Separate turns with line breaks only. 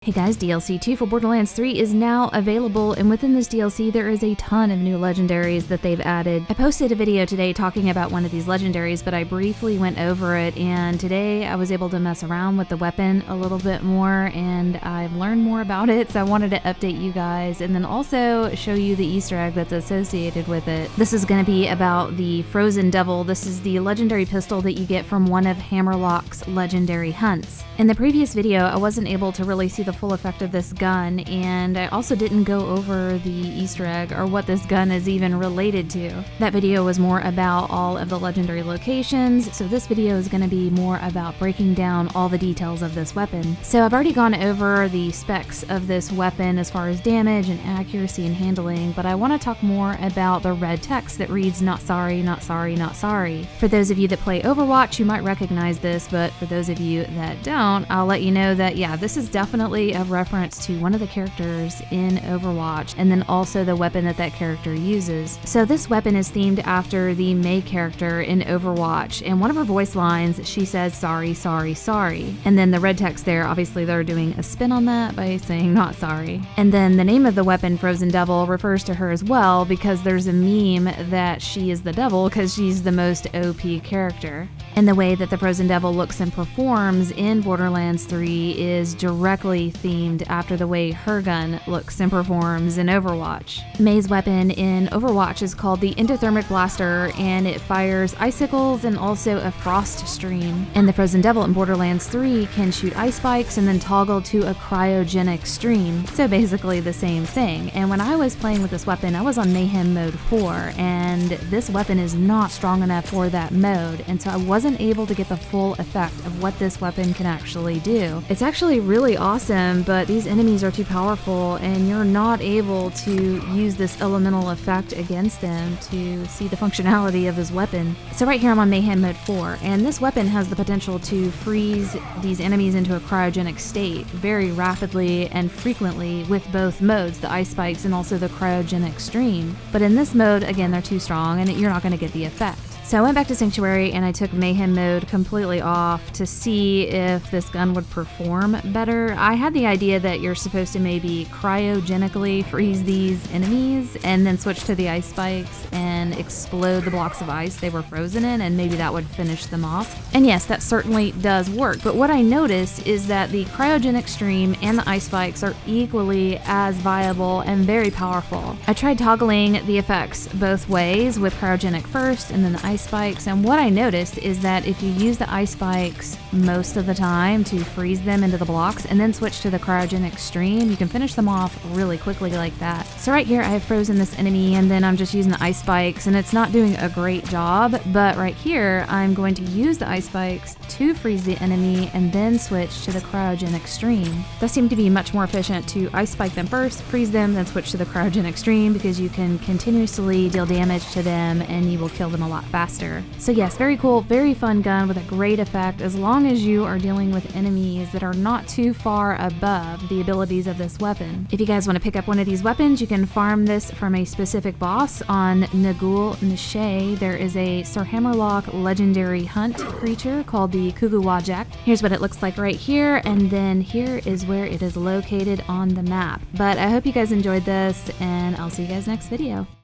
Hey guys, DLC 2 for Borderlands 3 is now available, and within this DLC there is a ton of new legendaries that they've added. I posted a video today talking about one of these legendaries, but I briefly went over it, and today I was able to mess around with the weapon a little bit more, and I've learned more about it, so I wanted to update you guys, and then also show you the Easter egg that's associated with it. This is going to be about the Frozen Devil. This is the legendary pistol that you get from one of Hammerlock's legendary hunts. In the previous video, I wasn't able to really see the full effect of this gun, and I also didn't go over the Easter egg or what this gun is even related to. That video was more about all of the legendary locations, so this video is going to be more about breaking down all the details of this weapon. So I've already gone over the specs of this weapon as far as damage and accuracy and handling, but I want to talk more about the red text that reads "not sorry, not sorry, not sorry." For those of you that play Overwatch, you might recognize this, but for those of you that don't, I'll let you know that yeah, this is definitely a reference to one of the characters in Overwatch, and then also the weapon that that character uses. So this weapon is themed after the Mei character in Overwatch, and one of her voice lines, she says sorry, sorry, sorry. And then the red text there, obviously they're doing a spin on that by saying not sorry. And then the name of the weapon, Frozen Devil, refers to her as well, because there's a meme that she is the devil because she's the most OP character. And the way that the Frozen Devil looks and performs in Borderlands 3 is directly themed after the way her gun looks and performs in Overwatch. Mei's weapon in Overwatch is called the Thermic blaster, and it fires icicles and also a frost stream. And the Frozen Devil in Borderlands 3 can shoot ice spikes and then toggle to a cryogenic stream. So basically the same thing. And when I was playing with this weapon, I was on Mayhem mode 4, and this weapon is not strong enough for that mode, and so I wasn't able to get the full effect of what this weapon can actually do. It's actually really awesome, but these enemies are too powerful, and you're not able to use this elemental effect against them to see the functionality of this weapon. So right here I'm on Mayhem mode 4, and this weapon has the potential to freeze these enemies into a cryogenic state very rapidly and frequently with both modes, the ice spikes and also the cryogenic stream. But in this mode, again, they're too strong and you're not going to get the effect. So I went back to Sanctuary and I took Mayhem mode completely off to see if this gun would perform better. I had the idea that you're supposed to maybe cryogenically freeze these enemies and then switch to the ice spikes and explode the blocks of ice they were frozen in, and maybe that would finish them off. And yes, that certainly does work, but what I noticed is that the cryogenic stream and the ice spikes are equally as viable and very powerful. I tried toggling the effects both ways, with cryogenic first and then the ice spikes, and what I noticed is that if you use the ice spikes most of the time to freeze them into the blocks and then switch to the cryogenic stream, you can finish them off really quickly like that. So right here I have frozen this enemy, and then I'm just using the ice spikes, and it's not doing a great job, but right here I'm going to use the ice spikes to freeze the enemy and then switch to the cryogenic stream. That seemed to be much more efficient to ice spike them first, freeze them, then switch to the cryogenic stream, because you can continuously deal damage to them and you will kill them a lot faster. So yes, very cool, very fun gun with a great effect, as long as you are dealing with enemies that are not too far above the abilities of this weapon. If you guys want to pick up one of these weapons, you can farm this from a specific boss on Nagul Nishay. There is a Sir Hammerlock legendary hunt creature called the Kuguwajak. Here's what it looks like right here, and then here is where it is located on the map. But I hope you guys enjoyed this, and I'll see you guys next video.